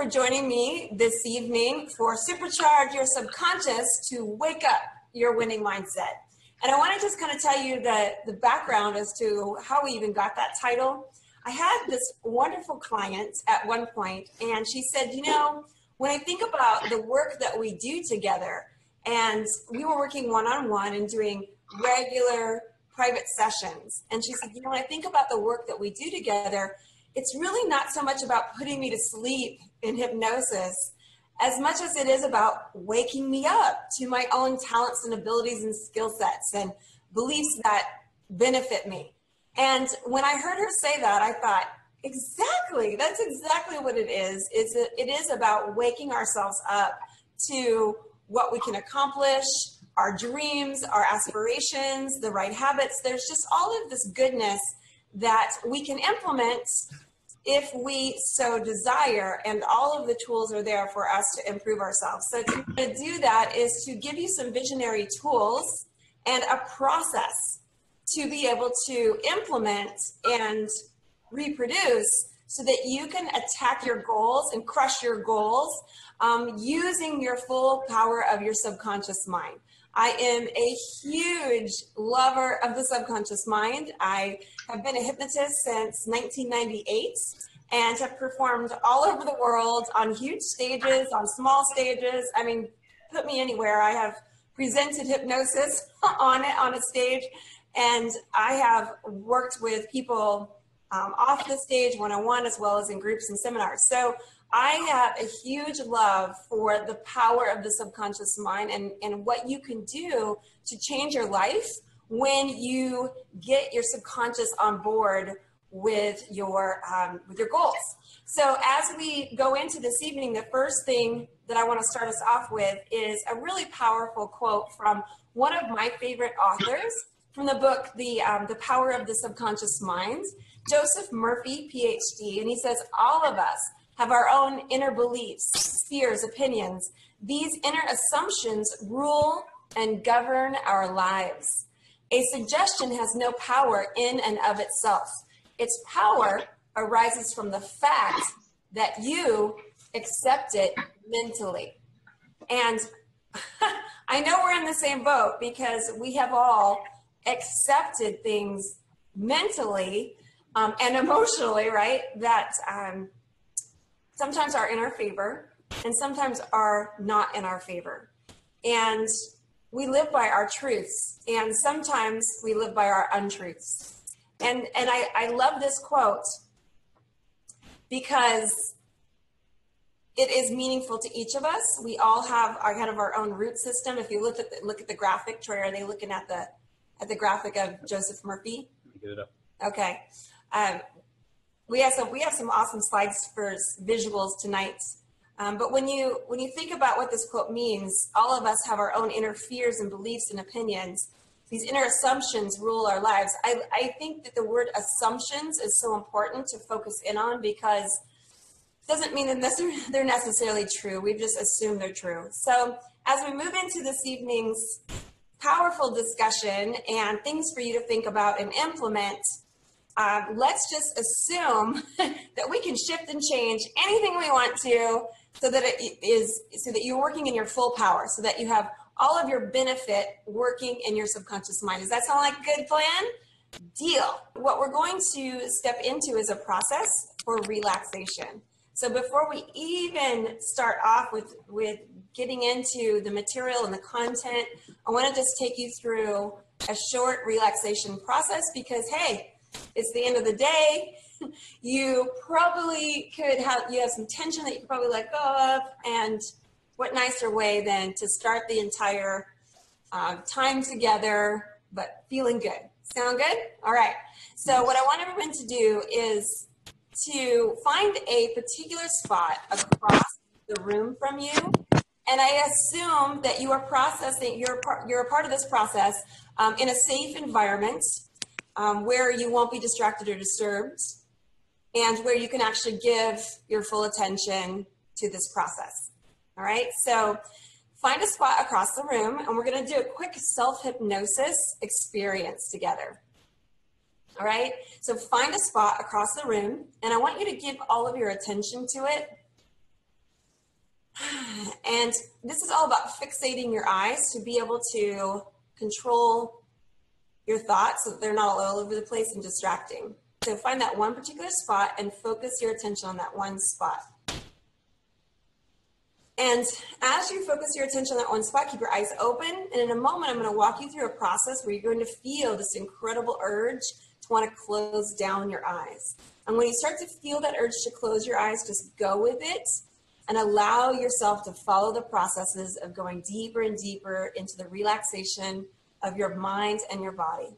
for joining me this evening for Supercharge Your Subconscious to Wake Up Your Winning Mindset. And I want to just kind of tell you the background as to how we even got that title. I had this wonderful client at one point, and she said, you know, when I think about the work that we do together, and we were working one-on-one and doing regular private sessions. And she said, you know, when I think about the work that we do together, it's really not so much about putting me to sleep in hypnosis as much as it is about waking me up to my own talents and abilities and skill sets and beliefs that benefit me. And when I heard her say that, I thought, exactly, that's exactly what it is. It is about waking ourselves up to what we can accomplish, our dreams, our aspirations, the right habits. There's just all of this goodness that we can implement if we so desire, and all of the tools are there for us to improve ourselves. So to do that is to give you some visionary tools and a process to be able to implement and reproduce so that you can attack your goals and crush your goals using your full power of your subconscious mind. I am a huge lover of the subconscious mind. I have been a hypnotist since 1998 and have performed all over the world on huge stages, on small stages. I mean, put me anywhere. I have presented hypnosis on a stage, and I have worked with people off the stage, one-on-one, as well as in groups and seminars. So I have a huge love for the power of the subconscious mind and what you can do to change your life when you get your subconscious on board with your goals. So as we go into this evening, the first thing that I want to start us off with is a really powerful quote from one of my favorite authors from the book, The Power of the Subconscious Mind, Joseph Murphy, PhD, and he says, all of us have our own inner beliefs, fears, opinions. These inner assumptions rule and govern our lives. A suggestion has no power in and of itself. Its power arises from the fact that you accept it mentally. And I know we're in the same boat because we have all accepted things mentally and emotionally, right? That sometimes are in our favor and sometimes are not in our favor. And we live by our truths, and sometimes we live by our untruths. And I love this quote because it is meaningful to each of us. We all have our kind of our own root system. If you look at the graphic, Troy, are they looking at the graphic of Joseph Murphy? Get it up. Okay. We have some awesome slides for visuals tonight. But when you think about what this quote means, all of us have our own inner fears and beliefs and opinions. These inner assumptions rule our lives. I think that the word assumptions is so important to focus in on because it doesn't mean that they're necessarily true. We've just assumed they're true. So as we move into this evening's powerful discussion and things for you to think about and implement, let's just assume that we can shift and change anything we want to so that you're working in your full power, so that you have all of your benefit working in your subconscious mind. Does that sound like a good plan? Deal. What we're going to step into is a process for relaxation. So before we even start off with getting into the material and the content, I want to just take you through a short relaxation process because, hey, it's the end of the day. You probably you have some tension that you could probably let go of, and what nicer way than to start the entire time together, but feeling good. Sound good? All right. So what I want everyone to do is to find a particular spot across the room from you. And I assume that you are processing, you're a part of this process in a safe environment where you won't be distracted or disturbed, and where you can actually give your full attention to this process. All right, so find a spot across the room, and we're going to do a quick self-hypnosis experience together. All right, so find a spot across the room, and I want you to give all of your attention to it. And this is all about fixating your eyes to be able to control your thoughts so that they're not all over the place and distracting. So find that one particular spot and focus your attention on that one spot. And as you focus your attention on that one spot, keep your eyes open. And in a moment, I'm going to walk you through a process where you're going to feel this incredible urge to want to close down your eyes. And when you start to feel that urge to close your eyes, just go with it and allow yourself to follow the processes of going deeper and deeper into the relaxation of your mind and your body.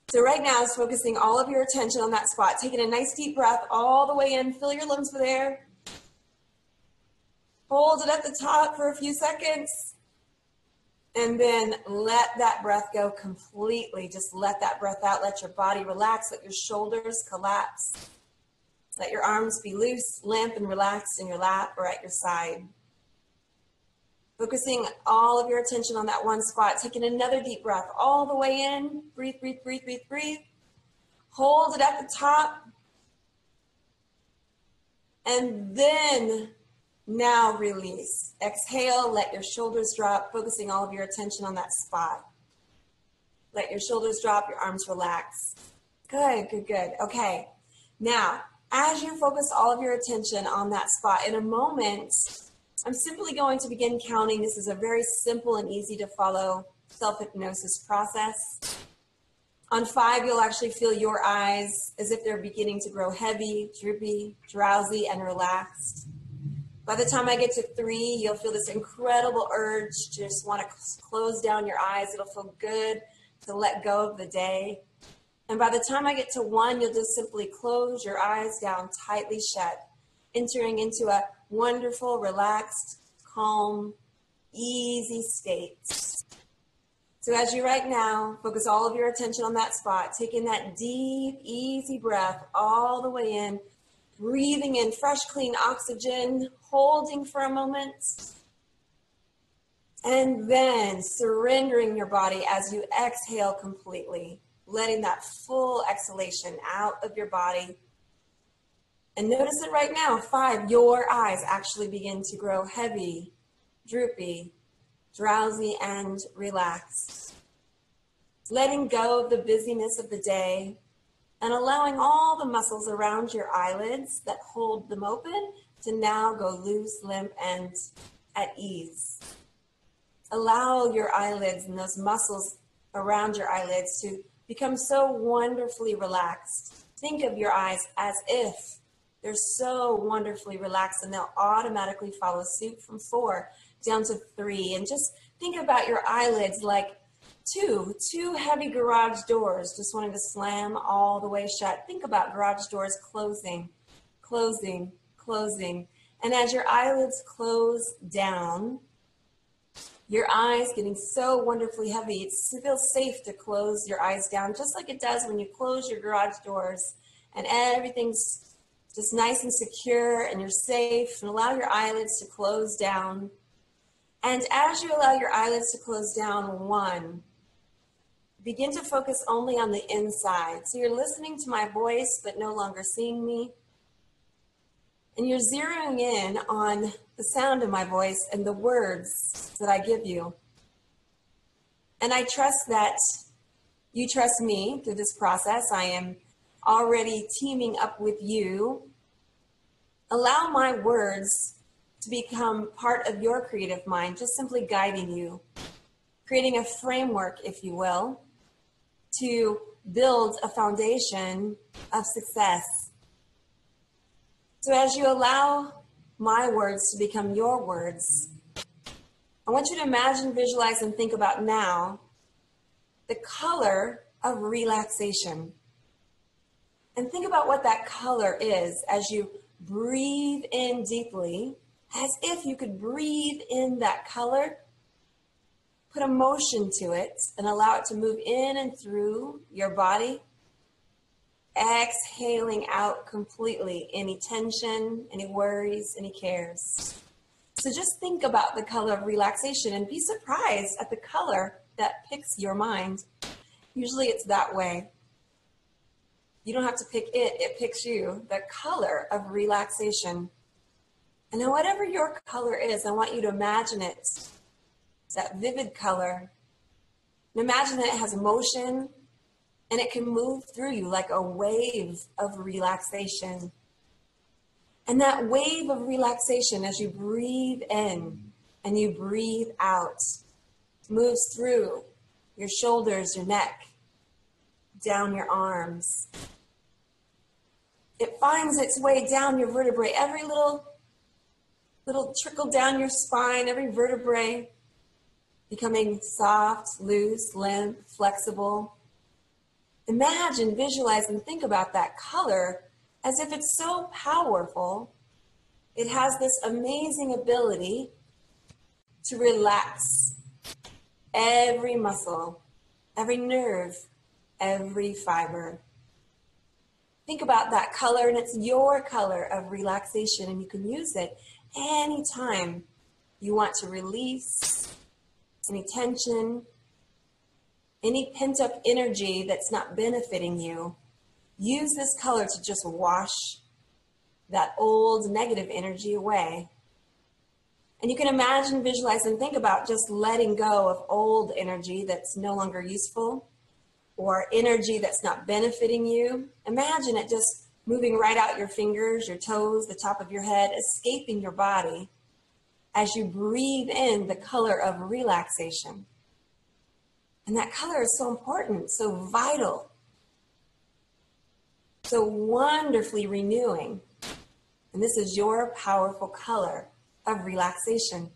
So right now, it's focusing all of your attention on that spot, taking a nice deep breath all the way in, fill your lungs with air. Hold it at the top for a few seconds, and then let that breath go completely. Just let that breath out. Let your body relax. Let your shoulders collapse. Let your arms be loose, limp, and relaxed in your lap or at your side. Focusing all of your attention on that one spot, taking another deep breath all the way in. Breathe, breathe, breathe, breathe, breathe. Hold it at the top. And then now release. Exhale, let your shoulders drop, focusing all of your attention on that spot. Let your shoulders drop, your arms relax. Good, good, good. Okay. Now, as you focus all of your attention on that spot, in a moment, I'm simply going to begin counting. This is a very simple and easy to follow self-hypnosis process. On 5, you'll actually feel your eyes as if they're beginning to grow heavy, droopy, drowsy, and relaxed. By the time I get to 3, you'll feel this incredible urge to just want to close down your eyes. It'll feel good to let go of the day. And by the time I get to 1, you'll just simply close your eyes down tightly shut, entering into a wonderful, relaxed, calm, easy state. So as you right now, focus all of your attention on that spot, taking that deep, easy breath all the way in, breathing in fresh, clean oxygen, holding for a moment, and then surrendering your body as you exhale completely, letting that full exhalation out of your body. And notice it right now, 5, your eyes actually begin to grow heavy, droopy, drowsy, and relaxed. Letting go of the busyness of the day and allowing all the muscles around your eyelids that hold them open to now go loose, limp, and at ease. Allow your eyelids and those muscles around your eyelids to become so wonderfully relaxed. Think of your eyes as if they're so wonderfully relaxed, and they'll automatically follow suit from 4 down to 3. And just think about your eyelids like two heavy garage doors just wanting to slam all the way shut. Think about garage doors closing, closing, closing. And as your eyelids close down, your eyes getting so wonderfully heavy, it feels safe to close your eyes down, just like it does when you close your garage doors and everything's just nice and secure and you're safe, and allow your eyelids to close down. And as you allow your eyelids to close down, 1, begin to focus only on the inside. So you're listening to my voice, but no longer seeing me. And you're zeroing in on the sound of my voice and the words that I give you. And I trust that you trust me through this process. I am already teaming up with you. Allow my words to become part of your creative mind, just simply guiding you, creating a framework, if you will, to build a foundation of success. So as you allow my words to become your words, I want you to imagine, visualize, and think about now the color of relaxation. And think about what that color is as you breathe in deeply, as if you could breathe in that color, put a motion to it, and allow it to move in and through your body. Exhaling out completely any tension, any worries, any cares. So just think about the color of relaxation and be surprised at the color that picks your mind. Usually it's that way. You don't have to pick it, it picks you. The color of relaxation. And then whatever your color is, I want you to imagine it, that vivid color. And imagine that it has motion and it can move through you like a wave of relaxation. And that wave of relaxation, as you breathe in and you breathe out, moves through your shoulders, your neck, down your arms. It finds its way down your vertebrae, every little trickle down your spine, every vertebrae becoming soft, loose, limp, flexible. Imagine, visualize, and think about that color as if it's so powerful. It has this amazing ability to relax every muscle, every nerve, every fiber. Think about that color, and it's your color of relaxation, and you can use it anytime you want to release any tension, any pent-up energy that's not benefiting you. Use this color to just wash that old negative energy away. And you can imagine, visualize, and think about just letting go of old energy that's no longer useful or energy that's not benefiting you. Imagine it just moving right out your fingers, your toes, the top of your head, escaping your body as you breathe in the color of relaxation. And that color is so important, so vital, so wonderfully renewing. And this is your powerful color of relaxation.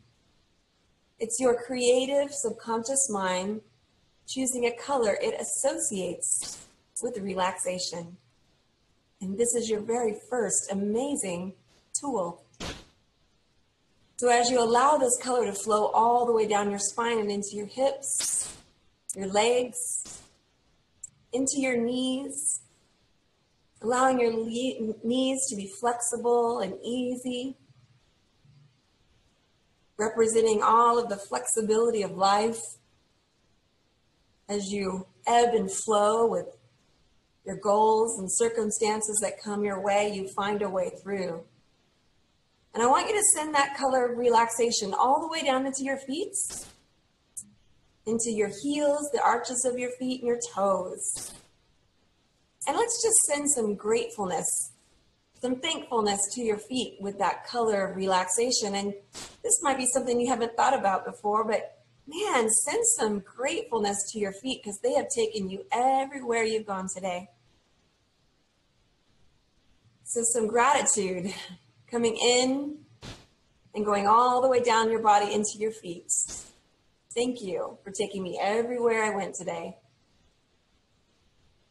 It's your creative subconscious mind choosing a color it associates with relaxation. And this is your very first amazing tool. So as you allow this color to flow all the way down your spine and into your hips, your legs, into your knees, allowing your knees to be flexible and easy, representing all of the flexibility of life as you ebb and flow with your goals and circumstances that come your way, you find a way through. And I want you to send that color of relaxation all the way down into your feet, into your heels, the arches of your feet, and your toes. And let's just send some gratefulness, some thankfulness to your feet with that color of relaxation. And this might be something you haven't thought about before, but man, send some gratefulness to your feet because they have taken you everywhere you've gone today. So some gratitude coming in and going all the way down your body into your feet. Thank you for taking me everywhere I went today.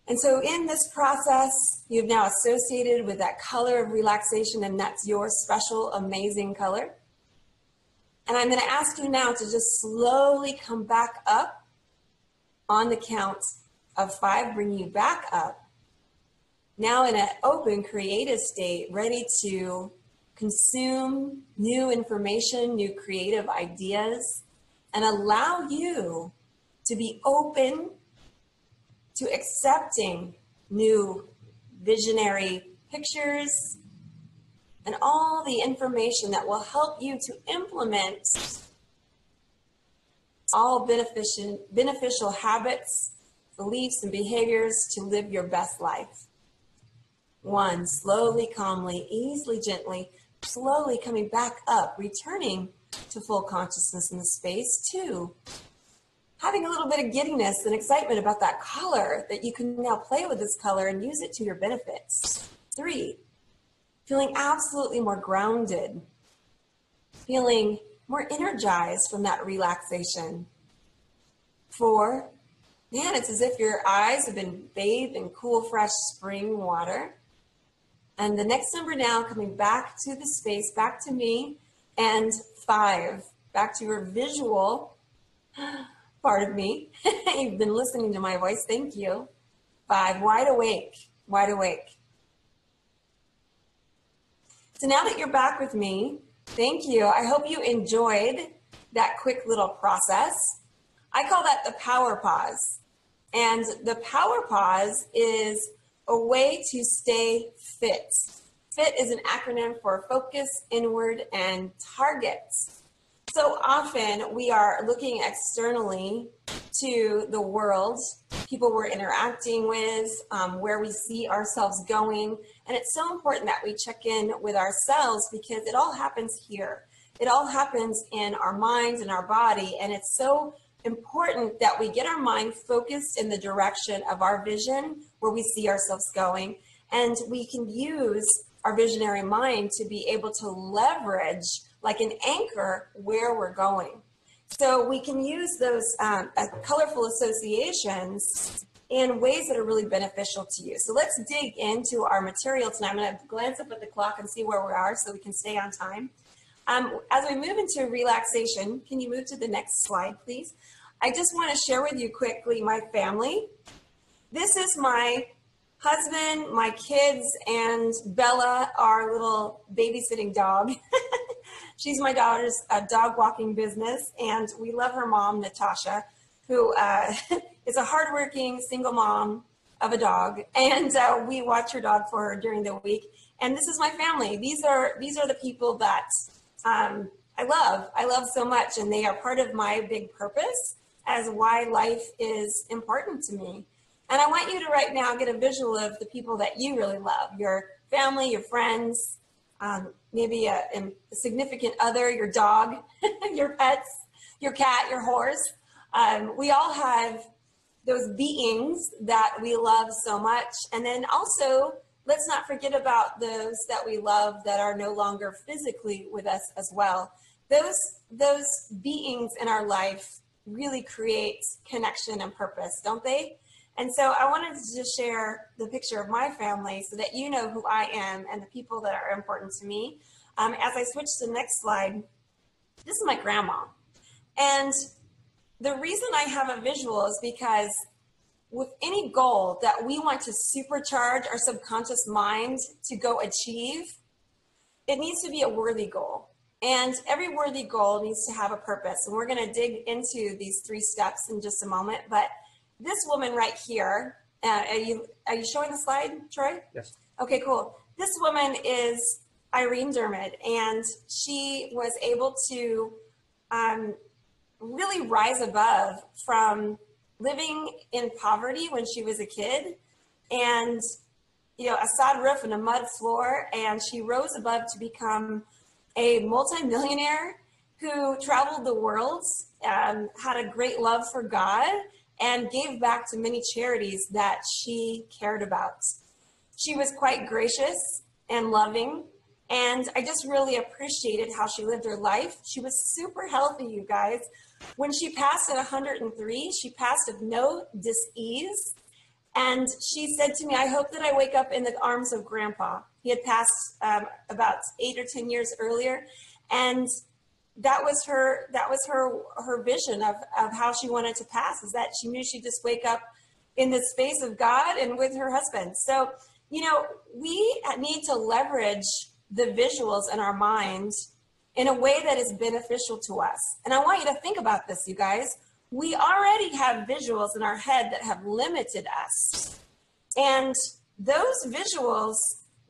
And so in this process, you've now associated with that color of relaxation, and that's your special, amazing color. And I'm going to ask you now to just slowly come back up on the count of 5, bring you back up. Now in an open, creative state, ready to consume new information, new creative ideas, and allow you to be open to accepting new visionary pictures and all the information that will help you to implement all beneficial habits, beliefs, and behaviors to live your best life. 1, slowly, calmly, easily, gently, slowly coming back up, returning to full consciousness in the space. 2, having a little bit of giddiness and excitement about that color, that you can now play with this color and use it to your benefits. 3, feeling absolutely more grounded, feeling more energized from that relaxation. 4, man, it's as if your eyes have been bathed in cool, fresh spring water. And the next number now coming back to the space, back to me. And 5, back to your visual part of me. You've been listening to my voice. Thank you. 5, wide awake, wide awake. So now that you're back with me, thank you. I hope you enjoyed that quick little process. I call that the power pause. And the power pause is a way to stay fit FIT is an acronym for focus, inward, and targets. So often we are looking externally to the world, people we're interacting with, where we see ourselves going. And it's so important that we check in with ourselves because it all happens here. It all happens in our minds and our body. And it's so important that we get our mind focused in the direction of our vision, where we see ourselves going. And we can use our visionary mind to be able to leverage like an anchor where we're going. So we can use those colorful associations in ways that are really beneficial to you. So let's dig into our material tonight. I'm going to glance up at the clock and see where we are so we can stay on time. As we move into relaxation, can you move to the next slide, please? I just want to share with you quickly my family. This is my husband, my kids, and Bella, our little babysitting dog. She's my daughter's dog walking business, and we love her mom, Natasha, who is a hardworking single mom of a dog, and we watch her dog for her during the week. And this is my family. These are the people that I love so much, and they are part of my big purpose as why life is important to me. And I want you to right now get a visual of the people that you really love, your family, your friends, maybe a significant other, your dog, your pets, your cat, your horse. We all have those beings that we love so much. And then also, let's not forget about those that we love that are no longer physically with us as well. Those beings in our life really create connection and purpose, don't they? And so I wanted to just share the picture of my family so that you know who I am and the people that are important to me. As I switch to the next slide, this is my grandma. And the reason I have a visual is because with any goal that we want to supercharge our subconscious mind to go achieve, it needs to be a worthy goal. And every worthy goal needs to have a purpose. And we're going to dig into these 3 steps in just a moment. But this woman right here, are you showing the slide, Troy? Yes. Okay, cool. This woman is Irene Dermott, and she was able to really rise above from living in poverty when she was a kid, and a sod roof and a mud floor, and she rose above to become a multimillionaire who traveled the world, had a great love for God, and gave back to many charities that she cared about. She was quite gracious and loving, and I just really appreciated how she lived her life. She was super healthy, you guys. When she passed at 103, she passed with no dis-ease, and she said to me, "I hope that I wake up in the arms of Grandpa." He had passed about 8 or 10 years earlier, and that was her vision of how she wanted to pass, is that she knew she'd just wake up in the space of God and with her husband. So, we need to leverage the visuals in our minds in a way that is beneficial to us. And I want you to think about this, you guys. We already have visuals in our head that have limited us. And those visuals,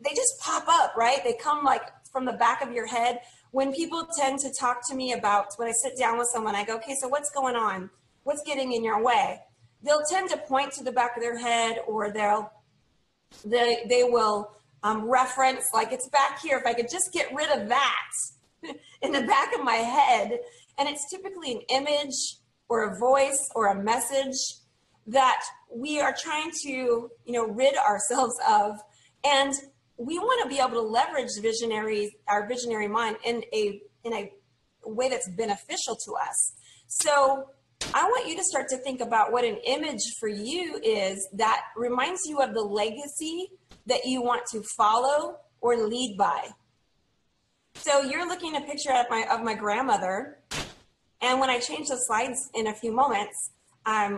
they just pop up, right? They come like from the back of your head. When people tend to talk to me about, when I sit down with someone, I go, "Okay, so what's going on? What's getting in your way?" They'll tend to point to the back of their head, or they will reference, like, "It's back here. If I could just get rid of that in the back of my head." And it's typically an image or a voice or a message that we are trying to, rid ourselves of. And we want to be able to leverage our visionary mind in a way that's beneficial to us. So I want you to start to think about what an image for you is that reminds you of the legacy that you want to follow or lead by. So you're looking at a picture of my grandmother, and when I change the slides in a few moments,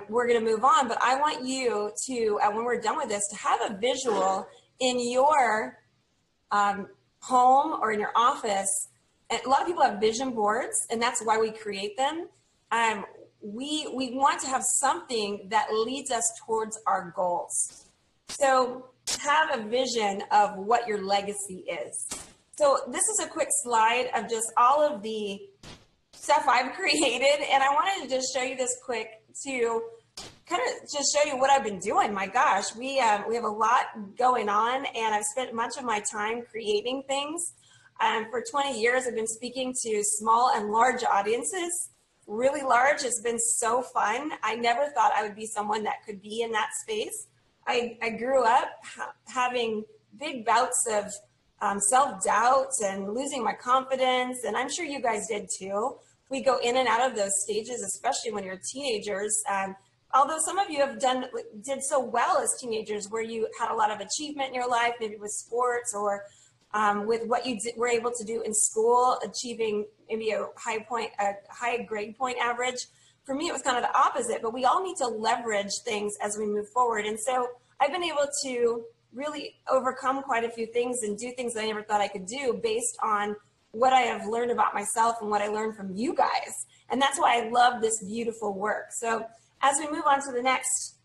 we're going to move on. But I want you to, when we're done with this, to have a visual in your home or in your office. And a lot of people have vision boards, and that's why we create them. We want to have something that leads us towards our goals. So have a vision of what your legacy is. So this is a quick slide of just all of the stuff I've created, and I wanted to just show you this quick to kind of just show you what I've been doing. My gosh, we have a lot going on, and I've spent much of my time creating things. For 20 years, I've been speaking to small and large audiences. Really large has been so fun. I never thought I would be someone that could be in that space. I grew up having big bouts of self-doubt and losing my confidence, and I'm sure you guys did too. We go in and out of those stages, especially when you're teenagers. Although some of you did so well as teenagers, where you had a lot of achievement in your life, maybe with sports or with what you were able to do in school, achieving maybe a high grade point average. For me, it was kind of the opposite, but we all need to leverage things as we move forward. And so I've been able to really overcome quite a few things and do things that I never thought I could do based on what I have learned about myself and what I learned from you guys. And that's why I love this beautiful work. So as we move on to the next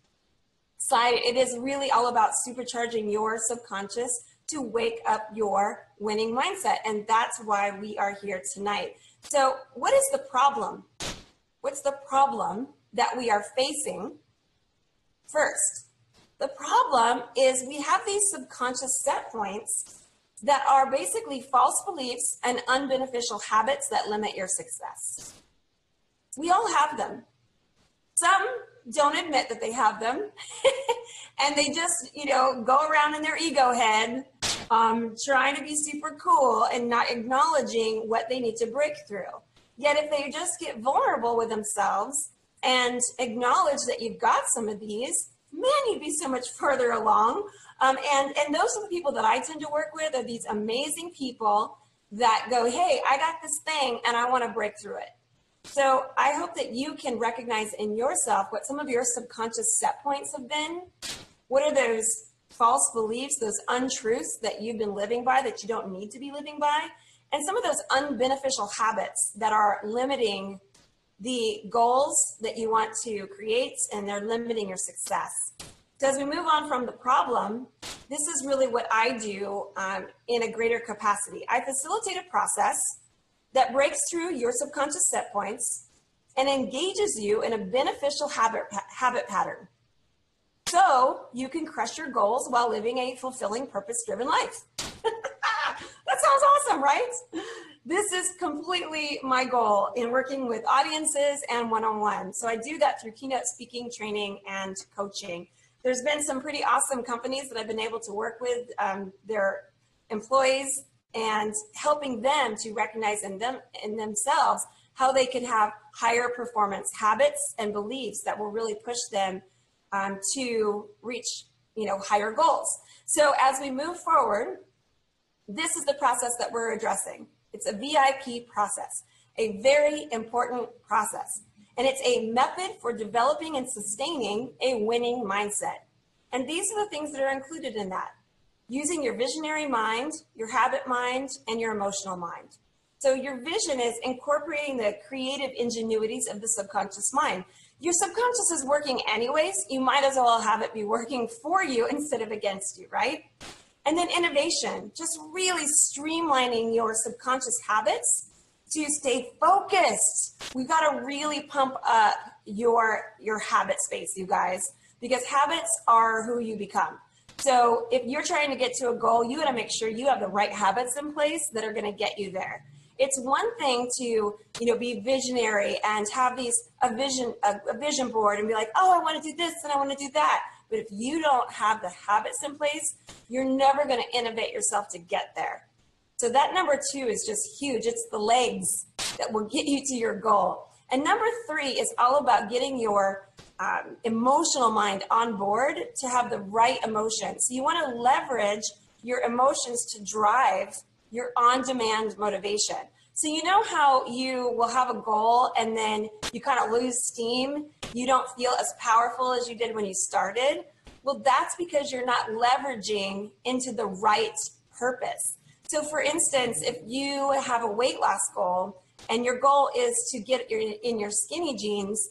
slide, it is really all about supercharging your subconscious to wake up your winning mindset. And that's why we are here tonight. So what is the problem? What's the problem that we are facing? First, the problem is we have these subconscious set points that are basically false beliefs and unbeneficial habits that limit your success. We all have them. Some don't admit that they have them and they just, go around in their ego head, trying to be super cool and not acknowledging what they need to break through. Yet if they just get vulnerable with themselves and acknowledge that you've got some of these, man, you'd be so much further along. And those are the people that I tend to work with, are these amazing people that go, hey, I got this thing and I want to break through it. So I hope that you can recognize in yourself what some of your subconscious set points have been. What are those false beliefs, those untruths that you've been living by that you don't need to be living by? And some of those unbeneficial habits that are limiting the goals that you want to create, and they're limiting your success. So as we move on from the problem, this is really what I do in a greater capacity. I facilitate a process that breaks through your subconscious set points and engages you in a beneficial habit pattern, so you can crush your goals while living a fulfilling, purpose-driven life. That sounds awesome, right? This is completely my goal in working with audiences and one-on-one. So I do that through keynote speaking, training, and coaching. There's been some pretty awesome companies that I've been able to work with, their employees, and helping them to recognize in themselves how they can have higher performance habits and beliefs that will really push them to reach, higher goals. So as we move forward, this is the process that we're addressing. It's a VIP process, a very important process. And it's a method for developing and sustaining a winning mindset. And these are the things that are included in that: using your visionary mind, your habit mind, and your emotional mind. So your vision is incorporating the creative ingenuities of the subconscious mind. Your subconscious is working anyways. You might as well have it be working for you instead of against you, right? And then innovation, just really streamlining your subconscious habits to stay focused. We've got to really pump up your habit space, you guys, because habits are who you become. So if you're trying to get to a goal, you got to make sure you have the right habits in place that are going to get you there. It's one thing to, be visionary and have a vision board and be like, oh, I want to do this and I want to do that. But if you don't have the habits in place, you're never going to innovate yourself to get there. So that number 2 is just huge. It's the legs that will get you to your goal. And number 3 is all about getting your emotional mind on board to have the right emotions. So you want to leverage your emotions to drive your on-demand motivation. So you know how you will have a goal and then you kind of lose steam? You don't feel as powerful as you did when you started? Well, that's because you're not leveraging into the right purpose. So for instance, if you have a weight loss goal and your goal is to get in your skinny jeans,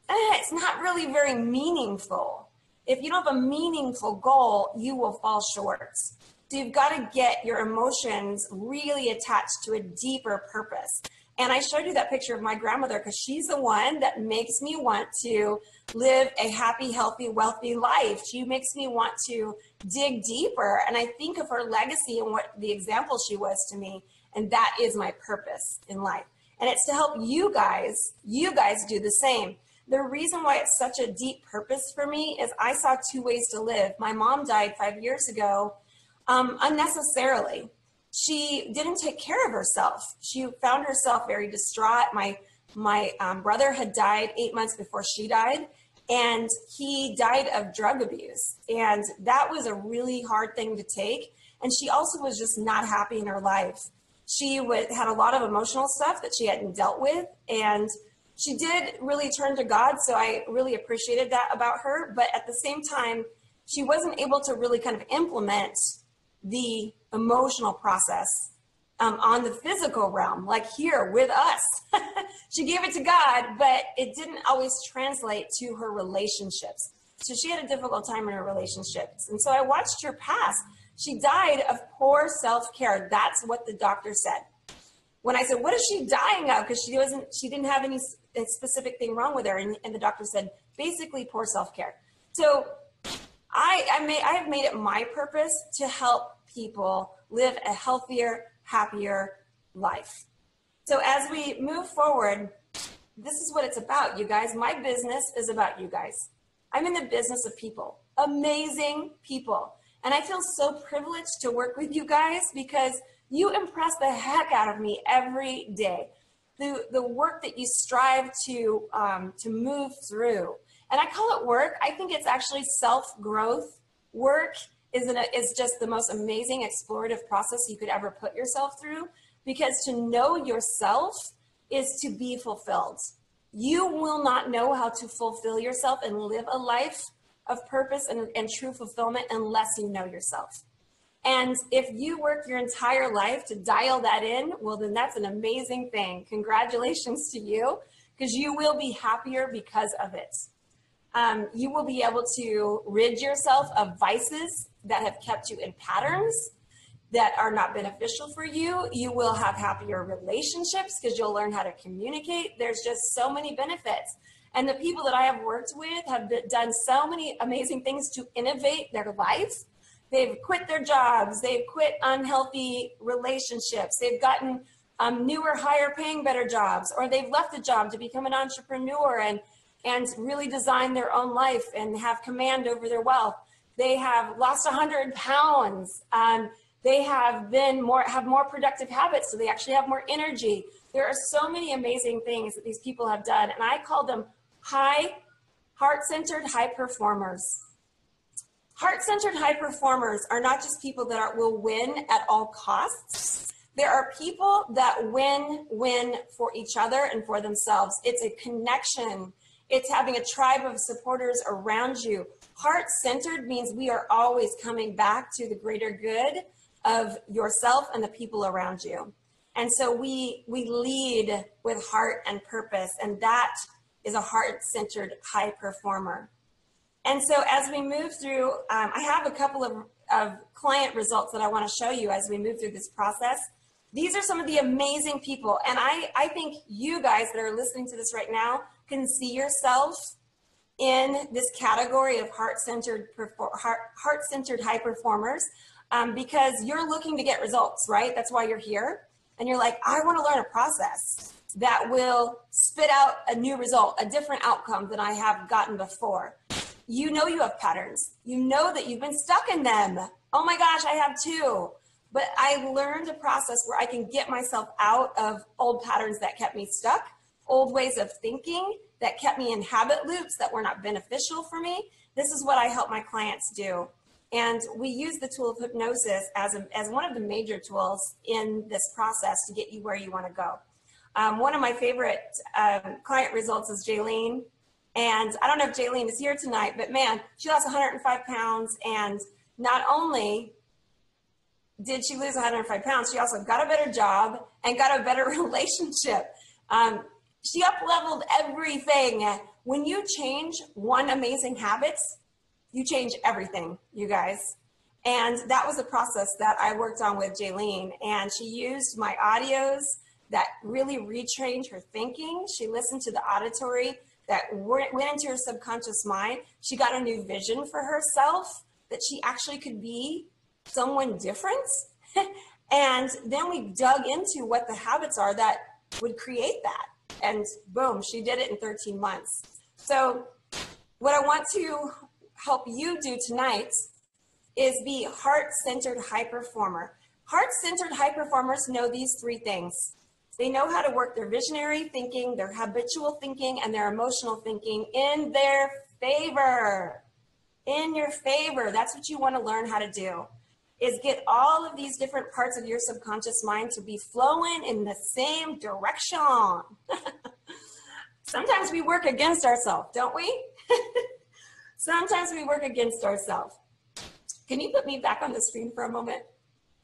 it's not really very meaningful. if you don't have a meaningful goal, you will fall short. So you've got to get your emotions really attached to a deeper purpose. And I showed you that picture of my grandmother because she's the one that makes me want to live a happy, healthy, wealthy life. She makes me want to dig deeper. And I think of her legacy and what the example she was to me. And that is my purpose in life. And it's to help you guys do the same. The reason why it's such a deep purpose for me is I saw two ways to live. My mom died 5 years ago unnecessarily. She didn't take care of herself. She found herself very distraught. My brother had died 8 months before she died, and he died of drug abuse. And that was a really hard thing to take. And she also was just not happy in her life. She had a lot of emotional stuff that she hadn't dealt with, and she did really turn to God. So I really appreciated that about her. But at the same time, she wasn't able to really kind of implement the emotional process on the physical realm, like here with us. She gave it to God, but it didn't always translate to her relationships. So she had a difficult time in her relationships. And so I watched her pass. She died of poor self-care. That's what the doctor said. When I said, what is she dying of? Because she didn't have any specific thing wrong with her. And the doctor said, basically poor self-care. So I have made it my purpose to help people live a healthier, happier life. So as we move forward, this is what it's about, you guys. My business is about you guys. I'm in the business of people, amazing people. And I feel so privileged to work with you guys because you impress the heck out of me every day. The work that you strive to move through. And I call it work. I think it's actually self-growth. Work is just the most amazing explorative process you could ever put yourself through, because to know yourself is to be fulfilled. You will not know how to fulfill yourself and live a life of purpose and true fulfillment unless you know yourself. And if you work your entire life to dial that in, well, then that's an amazing thing. Congratulations to you, because you will be happier because of it. You will be able to rid yourself of vices that have kept you in patterns that are not beneficial for you. You will have happier relationships because you'll learn how to communicate. There's just so many benefits. And the people that I have worked with have done so many amazing things to innovate their life. They've quit their jobs. They've quit unhealthy relationships. They've gotten newer, higher paying, better jobs, or they've left a job to become an entrepreneur and really design their own life and have command over their wealth. They have lost 100 pounds. They have more productive habits, so they actually have more energy. There are so many amazing things that these people have done, and I call them heart-centered high performers. Heart-centered high performers are not just people that will win at all costs. There are people that win for each other and for themselves. It's a connection. It's having a tribe of supporters around you. Heart-centered means we are always coming back to the greater good of yourself and the people around you. And so we lead with heart and purpose, and that is a heart-centered high performer. And so as we move through, I have a couple of client results that I want to show you as we move through this process. These are some of the amazing people. And I think you guys that are listening to this right now can see yourself in this category of heart-centered high performers because you're looking to get results, right? That's why you're here. And you're like, I want to learn a process that will spit out a new result, a different outcome than I have gotten before. You know you have patterns. You know that you've been stuck in them. Oh my gosh, I have too. But I learned a process where I can get myself out of old patterns that kept me stuck, old ways of thinking that kept me in habit loops that were not beneficial for me. This is what I help my clients do. And we use the tool of hypnosis as one of the major tools in this process to get you where you want to go. One of my favorite client results is Jaylene. And I don't know if Jaylene is here tonight, but man, she lost 105 pounds. And not only did she lose 105 pounds, she also got a better job and got a better relationship. She up-leveled everything. When you change one amazing habit, you change everything, you guys. And that was a process that I worked on with Jaylene, and she used my audios that really retrained her thinking. She listened to the auditory that went into her subconscious mind. She got a new vision for herself, that she actually could be someone different. And then we dug into what the habits are that would create that. And boom, she did it in 13 months. So what I want to help you do tonight is be heart-centered high performer. Heart-centered high performers know these three things. They know how to work their visionary thinking, their habitual thinking, and their emotional thinking in their favor. In your favor. That's what you want to learn how to do, is get all of these different parts of your subconscious mind to be flowing in the same direction. Sometimes we work against ourselves, don't we? Sometimes we work against ourselves. Can you put me back on the screen for a moment?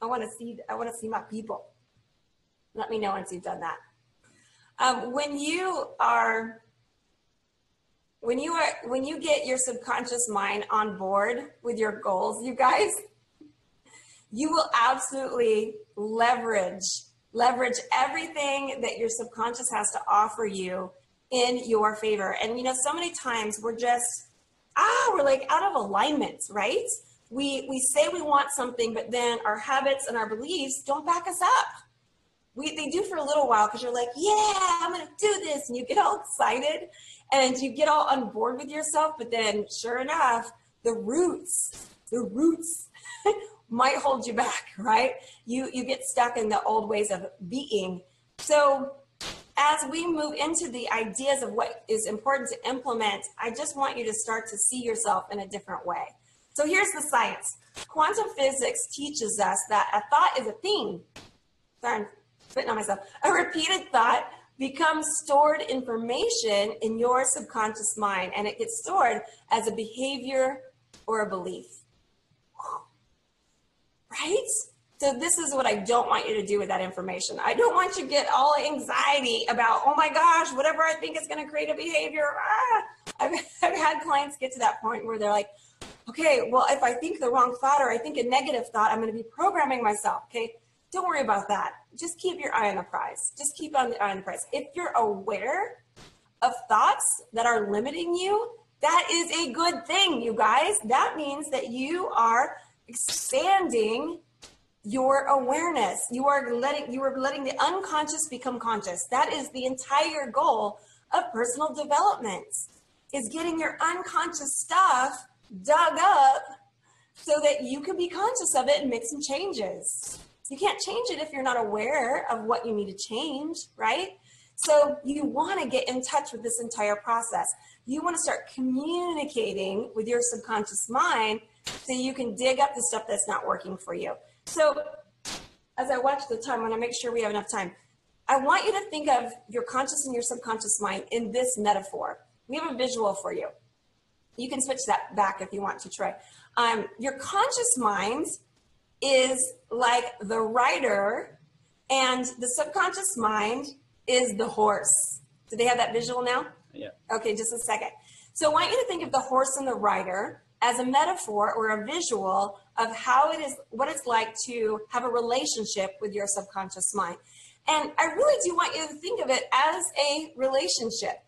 I want to see my people. Let me know once you've done that. When you get your subconscious mind on board with your goals, you guys, you will absolutely leverage everything that your subconscious has to offer you in your favor. And you know, so many times we're just, we're like out of alignment, right? We say we want something, but then our habits and our beliefs don't back us up. They do for a little while, because you're like, yeah, I'm going to do this. And you get all excited and you get all on board with yourself. But then sure enough, the roots might hold you back, right? You get stuck in the old ways of being. So as we move into the ideas of what is important to implement, I just want you to start to see yourself in a different way. So here's the science. Quantum physics teaches us that a thought is a thing. Sorry, I'm spitting on myself. A repeated thought becomes stored information in your subconscious mind, and it gets stored as a behavior or a belief. Right? So this is what I don't want you to do with that information. I don't want you to get all anxiety about, oh my gosh, whatever I think is going to create a behavior. I've had clients get to that point where they're like, okay, well, if I think the wrong thought or I think a negative thought, I'm going to be programming myself. Okay, don't worry about that. Just keep your eye on the prize. Just keep on the eye on the prize. If you're aware of thoughts that are limiting you, that is a good thing, you guys. That means that you are expanding your awareness. You are letting the unconscious become conscious. That is the entire goal of personal development, is getting your unconscious stuff dug up so that you can be conscious of it and make some changes. You can't change it if you're not aware of what you need to change, right? So you want to get in touch with this entire process. You want to start communicating with your subconscious mind so you can dig up the stuff that's not working for you. So as I watch the time, I want to make sure we have enough time. I want you to think of your conscious and your subconscious mind in this metaphor. We have a visual for you. You can switch that back if you want to, Troy. Your conscious mind is like the rider, and the subconscious mind is the horse. Do they have that visual now? Yeah. Okay, just a second. So I want you to think of the horse and the rider as a metaphor or a visual of how it is, what it's like to have a relationship with your subconscious mind. And I really do want you to think of it as a relationship.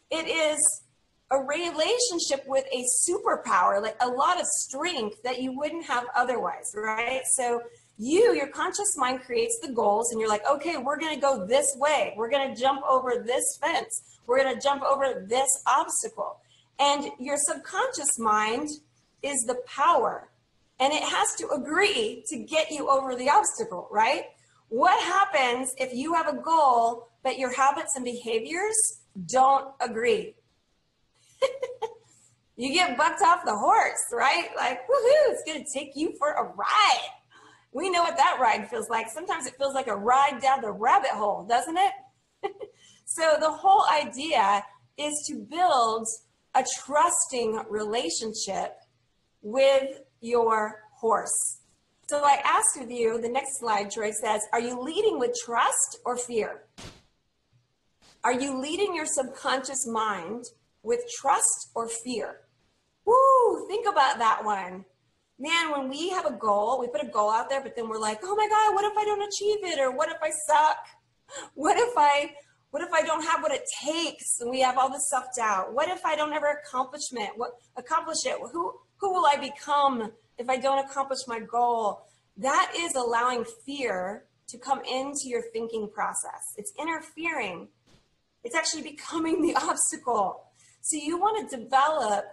It is a relationship with a superpower, like a lot of strength that you wouldn't have otherwise, right? So your conscious mind creates the goals, and you're like, okay, we're going to go this way. We're going to jump over this fence. We're going to jump over this obstacle. And your subconscious mind is the power, and it has to agree to get you over the obstacle, right? What happens if you have a goal, but your habits and behaviors don't agree? You get bucked off the horse, right? Like, woohoo, it's going to take you for a ride. We know what that ride feels like. Sometimes it feels like a ride down the rabbit hole, doesn't it? So the whole idea is to build a trusting relationship with your horse. So I asked of you, the next slide, Troy, says, are you leading with trust or fear? Are you leading your subconscious mind with trust or fear? Woo, think about that one. Man, when we have a goal, we put a goal out there, but then we're like, oh my God, what if I don't achieve it? Or what if I suck? What if I don't have what it takes? And we have all this self-doubt. What if I don't ever accomplish it? Who will I become if I don't accomplish my goal? That is allowing fear to come into your thinking process. It's interfering. It's actually becoming the obstacle. So you want to develop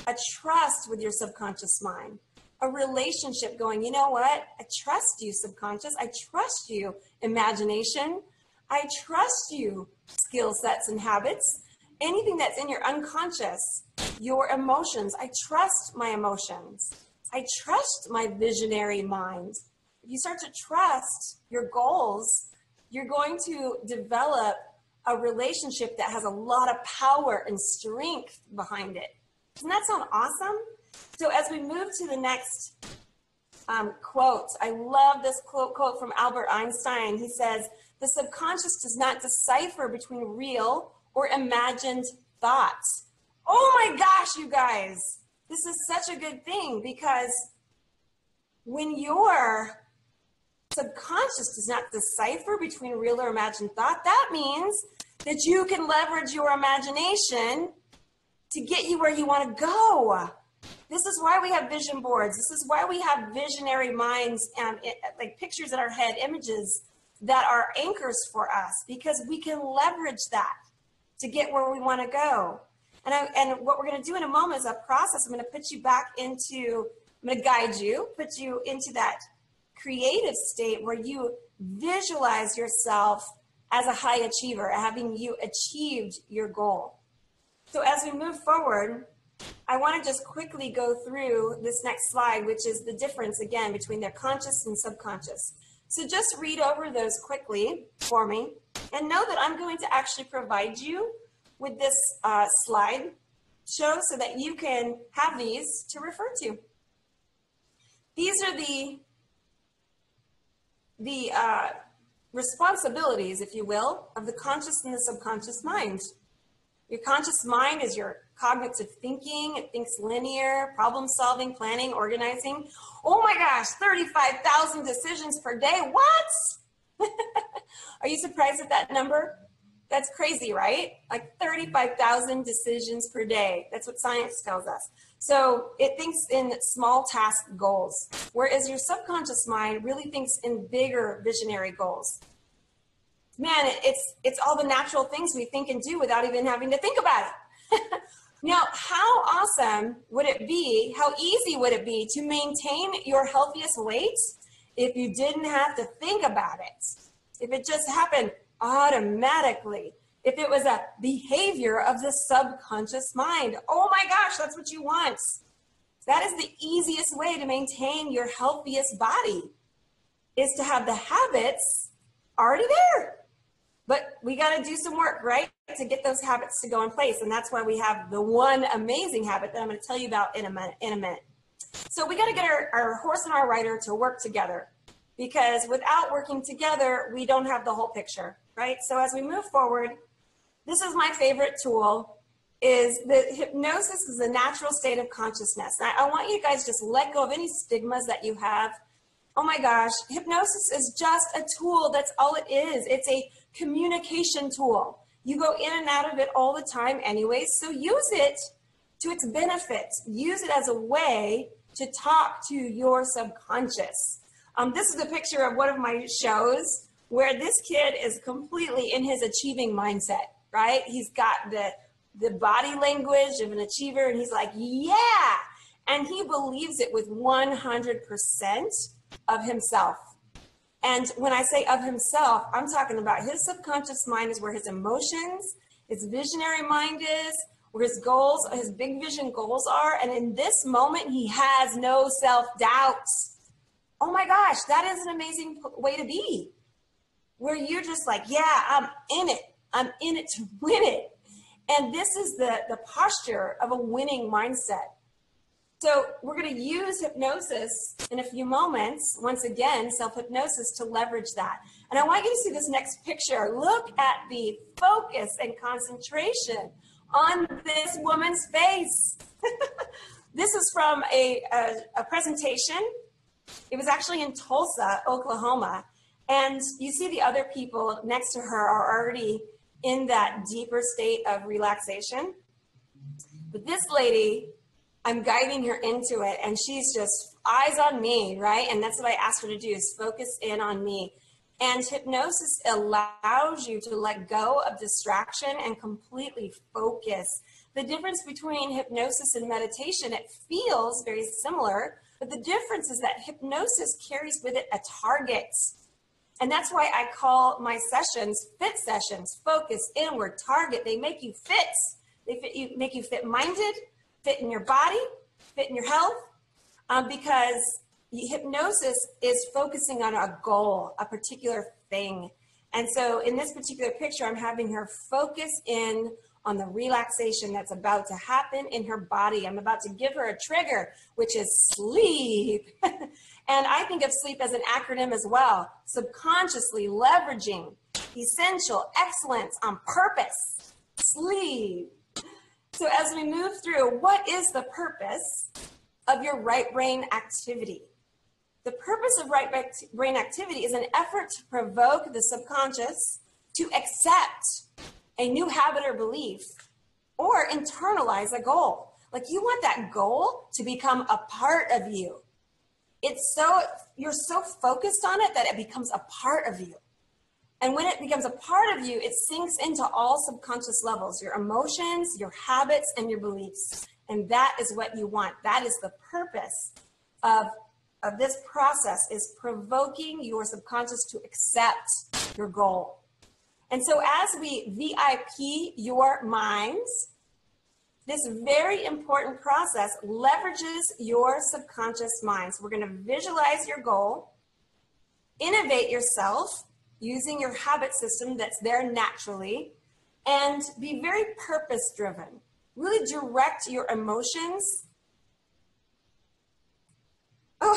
a trust with your subconscious mind, a relationship going, you know what? I trust you, subconscious. I trust you, imagination. I trust you, skill sets and habits. Anything that's in your unconscious, your emotions. I trust my emotions. I trust my visionary mind. If you start to trust your goals, you're going to develop a relationship that has a lot of power and strength behind it. Doesn't that sound awesome? So as we move to the next quote, I love this quote from Albert Einstein. He says, the subconscious does not decipher between real or imagined thoughts. Oh my gosh, you guys, this is such a good thing, because when your subconscious does not decipher between real or imagined thought, that means that you can leverage your imagination to get you where you want to go. This is why we have vision boards. This is why we have visionary minds and like pictures in our head, images that are anchors for us, because we can leverage that to get where we want to go. And what we're going to do in a moment is a process. I'm going to put you back into, I'm going to guide you, put you into that creative state where you visualize yourself as a high achiever, having you achieved your goal. So as we move forward, I want to just quickly go through this next slide, which is the difference, again, between their conscious and subconscious. So just read over those quickly for me, and know that I'm going to actually provide you with this slide show so that you can have these to refer to. These are the responsibilities, if you will, of the conscious and the subconscious mind. Your conscious mind is your cognitive thinking. It thinks linear, problem solving, planning, organizing. Oh my gosh, 35,000 decisions per day. What? Are you surprised at that number? That's crazy, right? Like 35,000 decisions per day. That's what science tells us. So it thinks in small task goals, whereas your subconscious mind really thinks in bigger visionary goals. Man, it's all the natural things we think and do without even having to think about it. Now, how awesome would it be, how easy would it be to maintain your healthiest weight if you didn't have to think about it? If it just happened automatically, if it was a behavior of the subconscious mind. Oh my gosh, that's what you want. That is the easiest way to maintain your healthiest body, is to have the habits already there. But we got to do some work, right, to get those habits to go in place. And that's why we have the one amazing habit that I'm going to tell you about in a minute. So we got to get our horse and our rider to work together, because without working together, we don't have the whole picture, right? So as we move forward, this is my favorite tool, is that hypnosis is a natural state of consciousness. Now, I want you guys to just let go of any stigmas that you have. Oh my gosh, hypnosis is just a tool. That's all it is. It's a communication tool. You go in and out of it all the time anyways, so use it to its benefit. Use it as a way to talk to your subconscious. This is a picture of one of my shows where this kid is completely in his achieving mindset, right? He's got the body language of an achiever, and he's like, yeah, and he believes it with 100% of himself. And when I say of himself, I'm talking about his subconscious mind is where his emotions, his visionary mind is, where his goals, his big vision goals are. And in this moment, he has no self-doubt. Oh my gosh, that is an amazing way to be, where you're just like, yeah, I'm in it. I'm in it to win it. And this is the posture of a winning mindset. So we're going to use hypnosis in a few moments, once again, self-hypnosis, to leverage that. And I want you to see this next picture. Look at the focus and concentration on this woman's face. This is from a presentation. It was actually in Tulsa, Oklahoma. And you see the other people next to her are already in that deeper state of relaxation. But this lady, I'm guiding her into it, and she's just eyes on me, right? And that's what I asked her to do, is focus in on me. And hypnosis allows you to let go of distraction and completely focus. The difference between hypnosis and meditation, it feels very similar, but the difference is that hypnosis carries with it a target. And that's why I call my sessions fit sessions, focus, inward, target. They make you fit. They make you fit-minded, fit in your body, fit in your health, because hypnosis is focusing on a goal, a particular thing. And so in this particular picture, I'm having her focus in on the relaxation that's about to happen in her body. I'm about to give her a trigger, which is sleep. And I think of sleep as an acronym as well, subconsciously leveraging essential excellence on purpose, sleep. So as we move through, what is the purpose of your right brain activity? The purpose of right brain activity is an effort to provoke the subconscious to accept a new habit or belief or internalize a goal. Like, you want that goal to become a part of you. You're so focused on it that it becomes a part of you. And when it becomes a part of you, it sinks into all subconscious levels, your emotions, your habits, and your beliefs. And that is what you want. That is the purpose of this process, is provoking your subconscious to accept your goal. And so as we VIP your minds, this very important process leverages your subconscious mind. So we're going to visualize your goal, innovate yourself using your habit system that's there naturally, and be very purpose-driven. Really direct your emotions. Oh,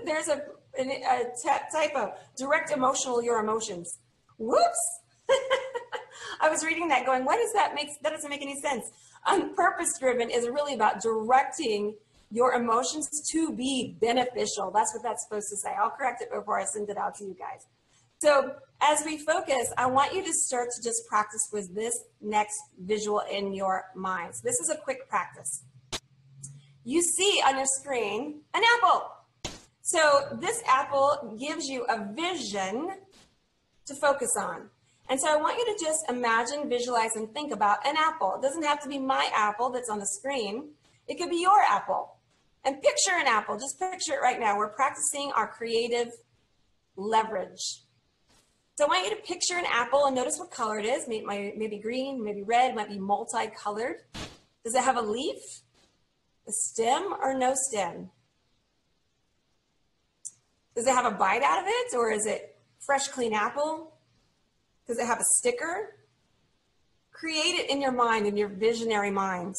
there's a typo. Direct your emotions. Whoops. I was reading that going, what does that make? That doesn't make any sense. Purpose-driven is really about directing your emotions to be beneficial. That's what that's supposed to say. I'll correct it before I send it out to you guys. So as we focus, I want you to start to just practice with this next visual in your minds. This is a quick practice. You see on your screen an apple. So this apple gives you a vision to focus on. And so I want you to just imagine, visualize, and think about an apple. It doesn't have to be my apple that's on the screen. It could be your apple. And picture an apple. Just picture it right now. We're practicing our creative leverage. So I want you to picture an apple and notice what color it is. Maybe green, maybe red, might be multicolored. Does it have a leaf, a stem, or no stem? Does it have a bite out of it, or is it fresh, clean apple? Does it have a sticker? Create it in your mind, in your visionary mind.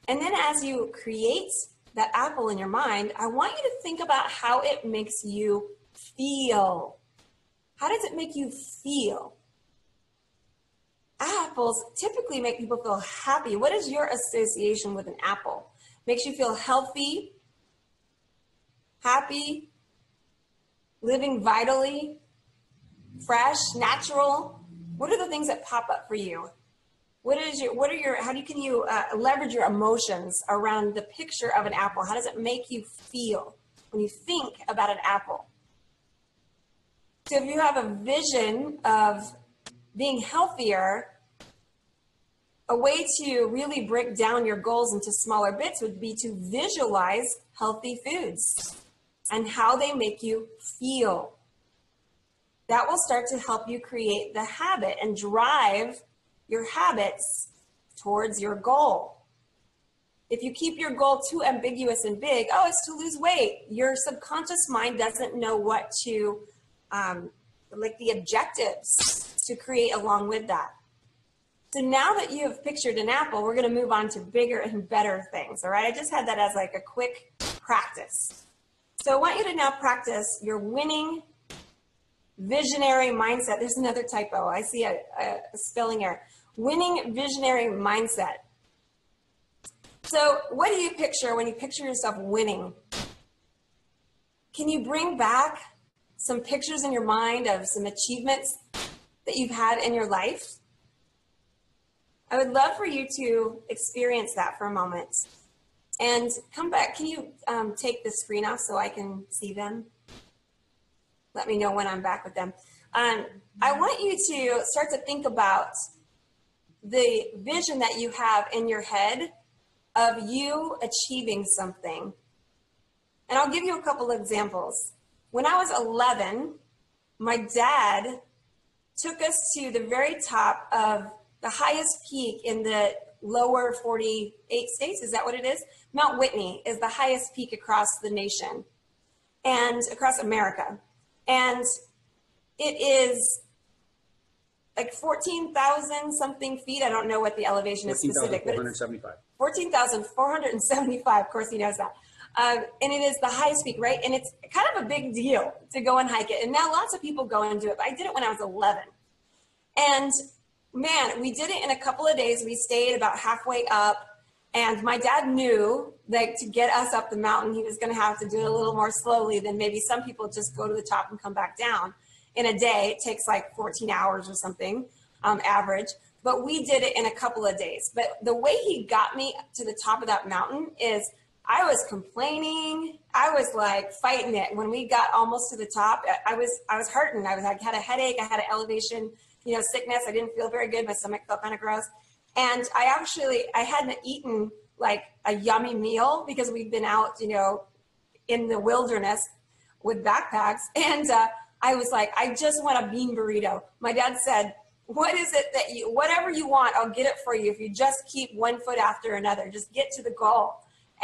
And then as you create that apple in your mind, I want you to think about how it makes you feel. How does it make you feel? Apples typically make people feel happy. What is your association with an apple? Makes you feel healthy, happy, living vitally, fresh, natural. What are the things that pop up for you? How can you leverage your emotions around the picture of an apple? How does it make you feel when you think about an apple? So if you have a vision of being healthier, a way to really break down your goals into smaller bits would be to visualize healthy foods and how they make you feel. That will start to help you create the habit and drive your habits towards your goal. If you keep your goal too ambiguous and big, oh, it's to lose weight, your subconscious mind doesn't know what to, like the objectives to create along with that. So now that you have pictured an apple, we're going to move on to bigger and better things, all right? I just had that as like a quick practice. So I want you to now practice your winning visionary mindset. There's another typo. I see a spelling error. Winning visionary mindset. So what do you picture when you picture yourself winning? Can you bring back some pictures in your mind of some achievements that you've had in your life? I would love for you to experience that for a moment. And come back. Can you take the screen off so I can see them? Let me know when I'm back with them. I want you to start to think about the vision that you have in your head of you achieving something. And I'll give you a couple of examples. When I was 11, my dad took us to the very top of the highest peak in the lower 48 states. Is that what it is? Mount Whitney is the highest peak across the nation and across America. And it is like 14,000 something feet. I don't know what the elevation is specific, but 14,475. 14,475. Of course, he knows that. And it is the highest peak, right? And it's kind of a big deal to go and hike it. And now lots of people go and do it, but I did it when I was 11. And man, we did it in a couple of days. We stayed about halfway up. And my dad knew that to get us up the mountain, he was going to have to do it a little more slowly than maybe some people just go to the top and come back down in a day. It takes like 14 hours or something, average. But we did it in a couple of days. But the way he got me to the top of that mountain is I was complaining. I was like fighting it. When we got almost to the top, I was hurting. I had a headache. I had an elevation, sickness. I didn't feel very good. My stomach felt kind of gross. And I hadn't eaten like a yummy meal because we'd been out, in the wilderness with backpacks. And I was like, I just want a bean burrito. My dad said, what is it that whatever you want, I'll get it for you if you just keep one foot after another. Just get to the goal.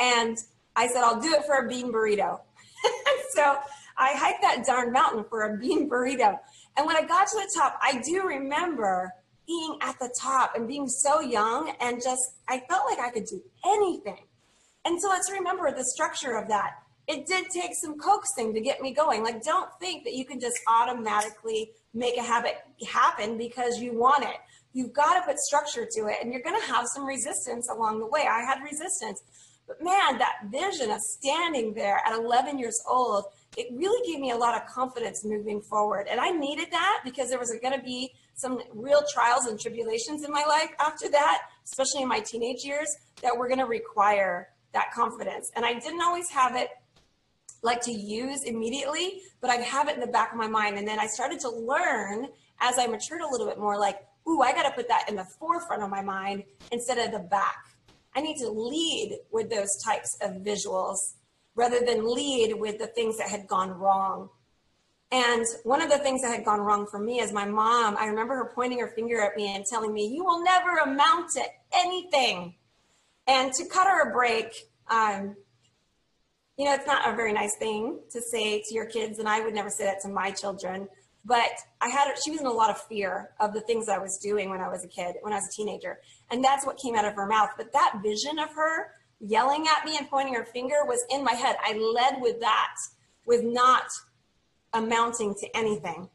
And I said, I'll do it for a bean burrito. So I hiked that darn mountain for a bean burrito. And when I got to the top, I do remember being at the top and being so young and I felt like I could do anything. And so let's remember the structure of that. It did take some coaxing to get me going. Like, don't think that you can just automatically make a habit happen because you want it. You've got to put structure to it, and you're going to have some resistance along the way. I had resistance. But man, that vision of standing there at 11 years old, it really gave me a lot of confidence moving forward. And I needed that because there was going to be some real trials and tribulations in my life after that, especially in my teenage years, that were going to require that confidence. And I didn't always have it like to use immediately, but I'd have it in the back of my mind. And then I started to learn as I matured a little bit more, like, ooh, I got to put that in the forefront of my mind instead of the back. I need to lead with those types of visuals rather than lead with the things that had gone wrong. And one of the things that had gone wrong for me is my mom. I remember her pointing her finger at me and telling me, you will never amount to anything. And to cut her a break, it's not a very nice thing to say to your kids, and I would never say that to my children. But she was in a lot of fear of the things I was doing when I was a kid, when I was a teenager. And that's what came out of her mouth. But that vision of her yelling at me and pointing her finger was in my head. I led with that, with not amounting to anything.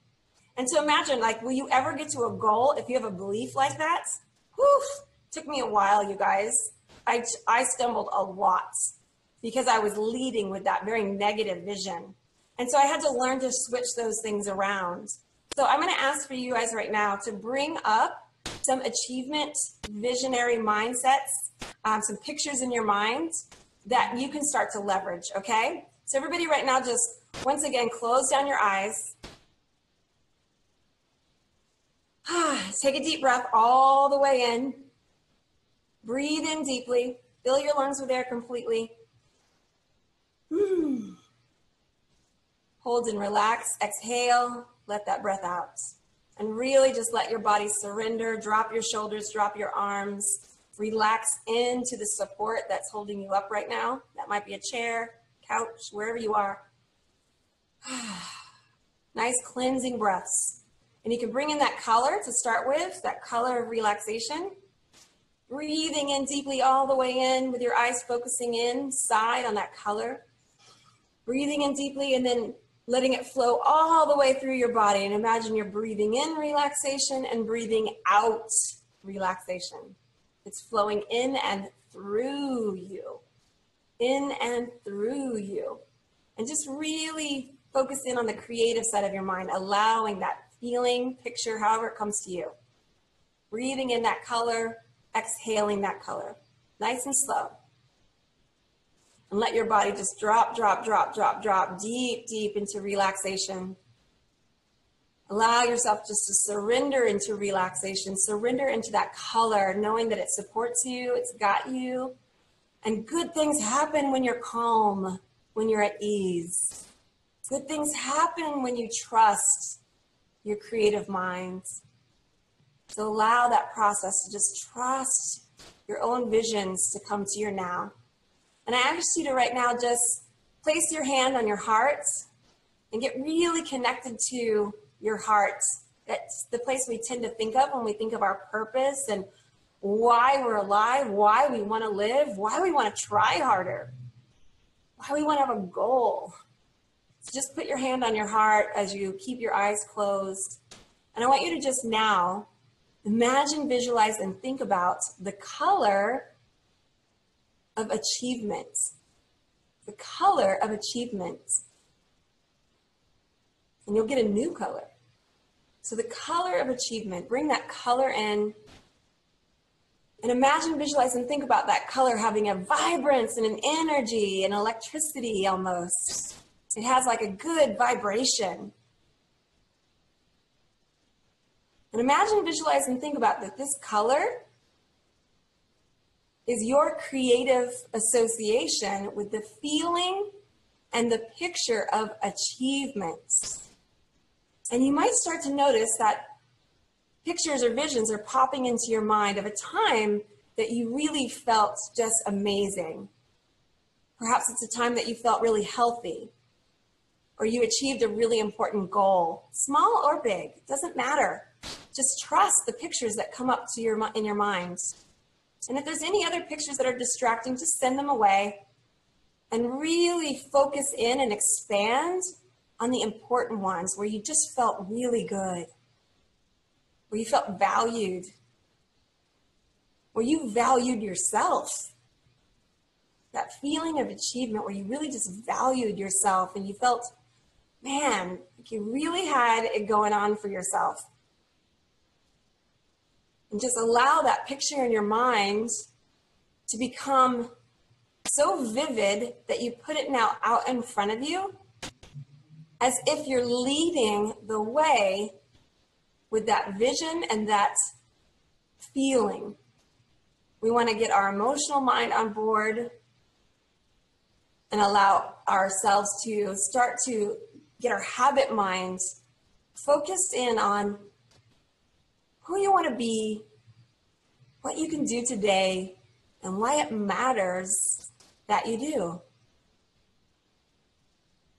And so imagine, like, will you ever get to a goal if you have a belief like that? Whew, took me a while, you guys. I stumbled a lot because I was leading with that very negative vision. And so I had to learn to switch those things around. So I'm going to ask for you guys right now to bring up some achievement visionary mindsets, some pictures in your mind that you can start to leverage, okay? So everybody right now, just once again, close down your eyes. Take a deep breath all the way in. Breathe in deeply. Fill your lungs with air completely. Hold and relax. Exhale. Let that breath out. And really just let your body surrender. Drop your shoulders. Drop your arms. Relax into the support that's holding you up right now. That might be a chair, couch, wherever you are. Nice cleansing breaths. And you can bring in that color to start with, that color of relaxation. Breathing in deeply all the way in with your eyes focusing inside on that color. Breathing in deeply and then letting it flow all the way through your body. And imagine you're breathing in relaxation and breathing out relaxation. It's flowing in and through you. In and through you. And just really focus in on the creative side of your mind, allowing that feeling, picture, however it comes to you. Breathing in that color, exhaling that color. Nice and slow. And let your body just drop, drop, drop, drop, drop, deep, deep into relaxation. Allow yourself just to surrender into relaxation, surrender into that color, knowing that it supports you, it's got you. And good things happen when you're calm, when you're at ease. Good things happen when you trust your creative minds. So allow that process to just trust your own visions to come to your now. And I ask you to right now just place your hand on your heart and get really connected to your heart. That's the place we tend to think of when we think of our purpose and why we're alive, why we want to live, why we want to try harder, why we want to have a goal. So just put your hand on your heart as you keep your eyes closed. And I want you to just now imagine, visualize, and think about the color of achievement. The color of achievement. And you'll get a new color. So the color of achievement, bring that color in. And imagine, visualize, and think about that color having a vibrance and an energy and electricity almost. It has like a good vibration. And imagine, visualize, and think about that this color is your creative association with the feeling and the picture of achievement. And you might start to notice that pictures or visions are popping into your mind of a time that you really felt just amazing. Perhaps it's a time that you felt really healthy, or you achieved a really important goal, small or big, it doesn't matter. Just trust the pictures that come up to in your mind. And if there's any other pictures that are distracting, just send them away and really focus in and expand on the important ones where you just felt really good, where you felt valued, where you valued yourself. That feeling of achievement where you really just valued yourself and you felt, man, like you really had it going on for yourself. And just allow that picture in your mind to become so vivid that you put it now out in front of you as if you're leading the way with that vision and that feeling. We want to get our emotional mind on board and allow ourselves to start to get our habit minds focused in on who you want to be, what you can do today, and why it matters that you do.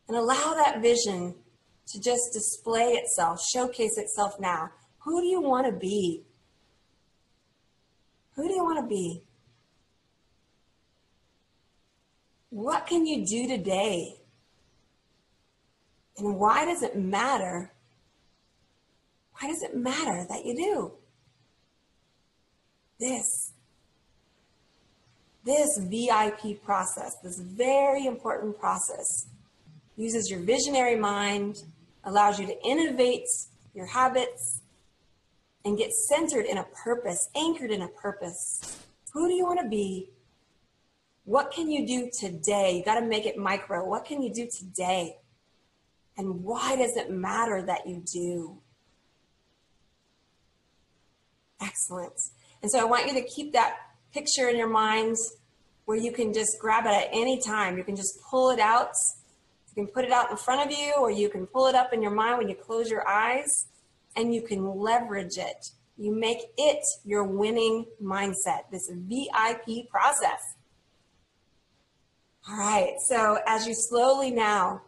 And allow that vision to just display itself, showcase itself now. Who do you want to be? Who do you want to be? What can you do today? And why does it matter? Why does it matter that you do? This VIP process, this very important process, uses your visionary mind, allows you to innovate your habits, and get centered in a purpose, anchored in a purpose. Who do you want to be? What can you do today? You got to make it micro. What can you do today? And why does it matter that you do? Excellent. And so I want you to keep that picture in your minds where you can just grab it at any time. You can just pull it out. You can put it out in front of you, or you can pull it up in your mind when you close your eyes, and you can leverage it. You make it your winning mindset, this VIP process. All right, so as you slowly now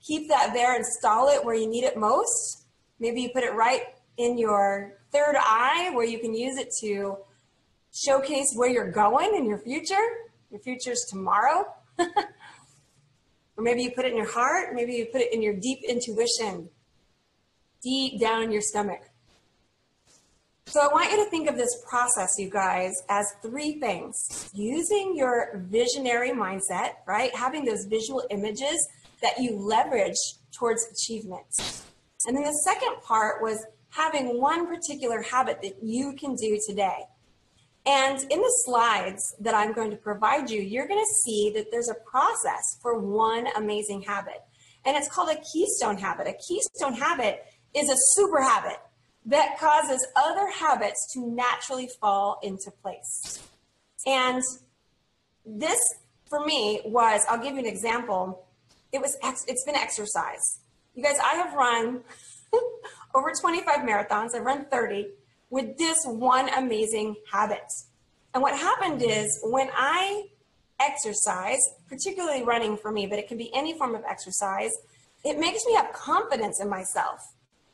keep that there, install it where you need it most. Maybe you put it right in your third eye where you can use it to showcase where you're going in your future. Your future's tomorrow. Or maybe you put it in your heart. Maybe you put it in your deep intuition, deep down in your stomach. So I want you to think of this process, you guys, as three things. Using your visionary mindset, right? Having those visual images that you leverage towards achievement. And then the second part was having one particular habit that you can do today. And in the slides that I'm going to provide you, you're going to see that there's a process for one amazing habit. And it's called a keystone habit. A keystone habit is a super habit that causes other habits to naturally fall into place. And this, for me, was, I'll give you an example. It's been exercise. You guys, I have run over 25 marathons. I've run 30 with this one amazing habit. And what happened is when I exercise, particularly running for me, but it can be any form of exercise, it makes me have confidence in myself.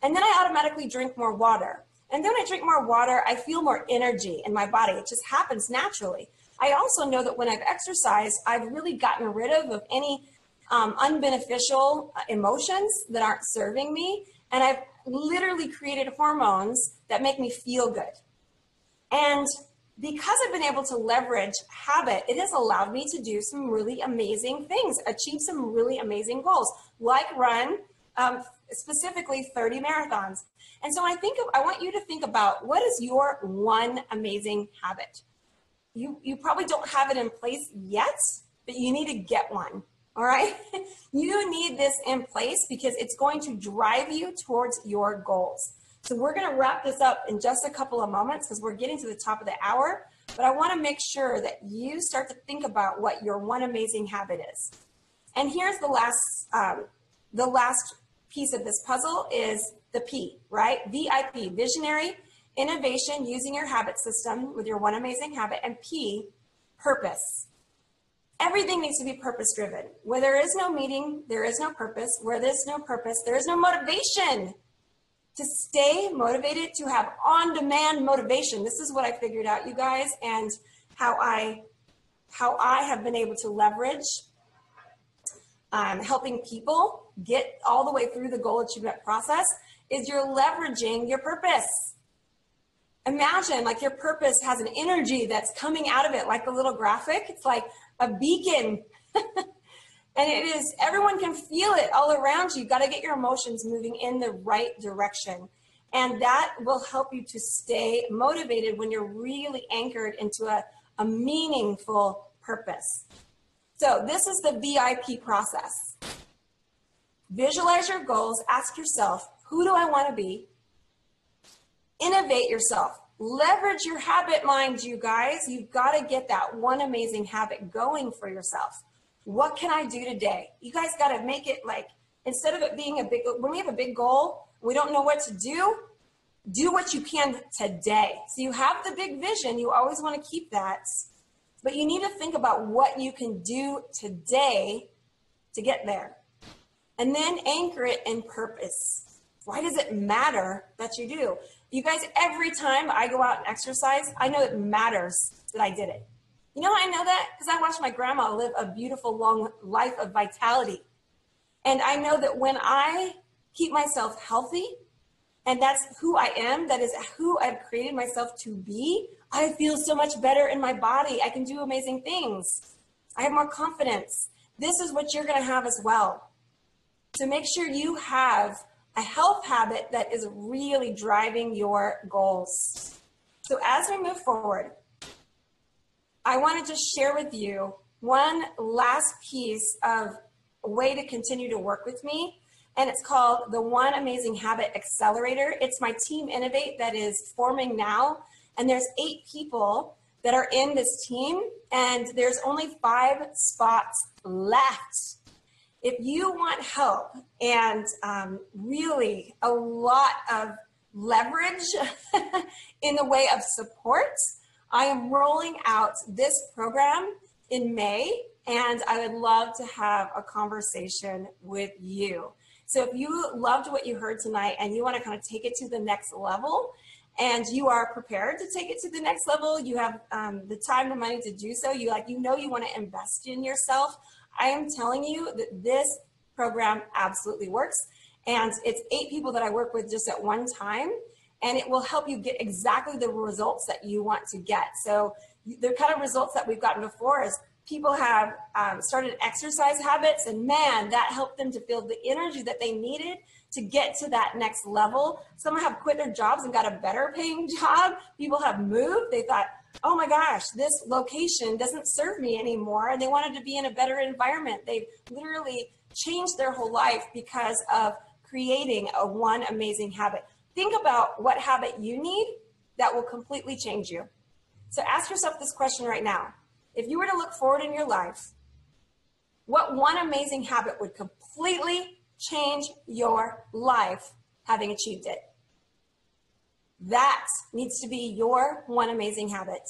And then I automatically drink more water. And then when I drink more water, I feel more energy in my body. It just happens naturally. I also know that when I've exercised, I've really gotten rid of any unbeneficial emotions that aren't serving me. And I've literally created hormones that make me feel good. And because I've been able to leverage habit, it has allowed me to do some really amazing things, achieve some really amazing goals, like run specifically 30 marathons. And so I want you to think about, what is your one amazing habit? You probably don't have it in place yet, but you need to get one. All right. You need this in place because it's going to drive you towards your goals. So we're going to wrap this up in just a couple of moments because we're getting to the top of the hour. But I want to make sure that you start to think about what your one amazing habit is. And here's the last piece of this puzzle is the P, right? VIP, visionary, innovation, using your habit system with your one amazing habit, and P, purpose. Everything needs to be purpose driven. Where there is no meaning, there is no purpose. Where there's no purpose, there is no motivation. To stay motivated, to have on-demand motivation. This is what I figured out, you guys, and how I have been able to leverage helping people get all the way through the goal achievement process is you're leveraging your purpose. Imagine like your purpose has an energy that's coming out of it, like the little graphic. It's like a beacon. And it is, everyone can feel it all around you. You've got to get your emotions moving in the right direction. And that will help you to stay motivated when you're really anchored into a meaningful purpose. So this is the VIP process. Visualize your goals. Ask yourself, who do I want to be? Innovate yourself. Leverage your habit mind, you guys. You've got to get that one amazing habit going for yourself. What can I do today? You guys got to make it like, instead of it being a big, when we have a big goal, we don't know what to do what you can today. So you have the big vision. You always want to keep that, but you need to think about what you can do today to get there. And then anchor it in purpose. Why does it matter that you do? You guys, every time I go out and exercise, I know it matters that I did it. You know how I know that? Because I watched my grandma live a beautiful, long life of vitality. And I know that when I keep myself healthy, and that's who I am, that is who I've created myself to be, I feel so much better in my body. I can do amazing things. I have more confidence. This is what you're going to have as well. So make sure you have a health habit that is really driving your goals. So as we move forward, I want to just share with you one last piece of a way to continue to work with me, and it's called the One Amazing Habit Accelerator. It's my Team Innovate that is forming now, and there's 8 people that are in this team, and there's only 5 spots left. If you want help and really a lot of leverage in the way of support, I am rolling out this program in May, and I would love to have a conversation with you. So if you loved what you heard tonight and you want to kind of take it to the next level, and you are prepared to take it to the next level, you have the time, the money to do so, you want to invest in yourself, I am telling you that this program absolutely works. And it's 8 people that I work with just at one time. and it will help you get exactly the results that you want to get. So the kind of results that we've gotten before is people have started exercise habits, and man, that helped them to feel the energy that they needed to get to that next level. Some have quit their jobs and got a better paying job. People have moved. They thought, oh my gosh, this location doesn't serve me anymore. And they wanted to be in a better environment. They've literally changed their whole life because of creating one amazing habit. Think about what habit you need that will completely change you. So ask yourself this question right now. If you were to look forward in your life, what one amazing habit would completely change your life having achieved it? That needs to be your one amazing habit.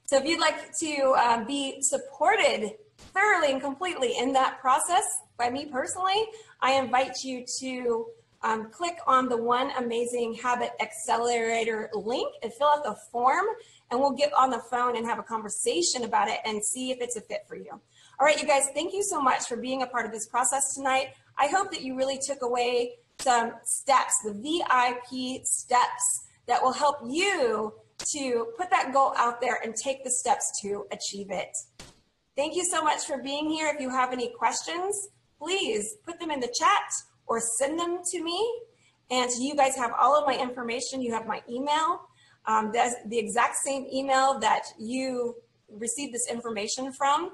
So if you'd like to be supported thoroughly and completely in that process by me personally, I invite you to click on the One Amazing Habit Accelerator link and fill out the form, and we'll get on the phone and have a conversation about it and see if it's a fit for you. All right, you guys, thank you so much for being a part of this process tonight. I hope that you really took away some steps, the VIP steps that will help you to put that goal out there and take the steps to achieve it. Thank you so much for being here. If you have any questions, please put them in the chat or send them to me. And you guys have all of my information. You have my email. That's the exact same email that you received this information from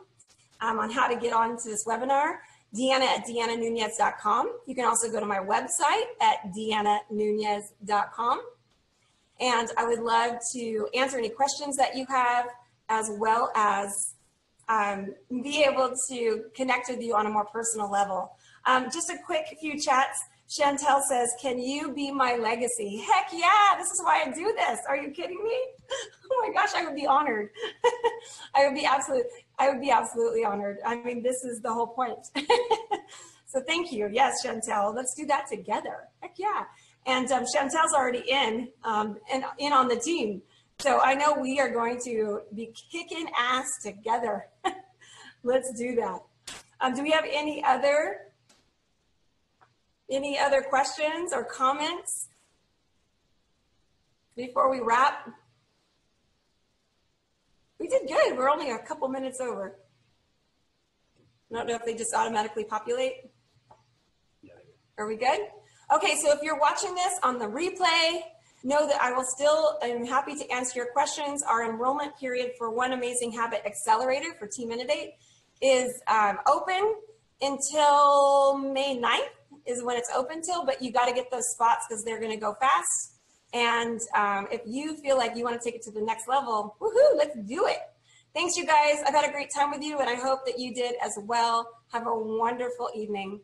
on how to get onto this webinar, DeAnna@DeAnnaNunez.com. You can also go to my website at DeAnnaNunez.com. And I would love to answer any questions that you have, as well as be able to connect with you on a more personal level. Just a quick few chats. Chantel says, can you be my legacy? Heck yeah, this is why I do this. Are you kidding me? Oh my gosh, I would be honored. I would be absolutely honored. I mean, this is the whole point. So thank you. Yes, Chantel, let's do that together. Heck yeah. And Chantel's already in on the team. So I know we are going to be kicking ass together. Let's do that. Do we have any other questions or comments before we wrap? We did good. We're only a couple minutes over. I don't know if they just automatically populate. Are we good? Okay, so if you're watching this on the replay, know that I will still, I'm happy to answer your questions. Our enrollment period for One Amazing Habit Accelerator for Team Innovate is open until May 9th is when it's open till, but you got to get those spots because they're going to go fast. And if you feel like you want to take it to the next level, woohoo, let's do it. Thanks, you guys. I've had a great time with you, and I hope that you did as well. Have a wonderful evening.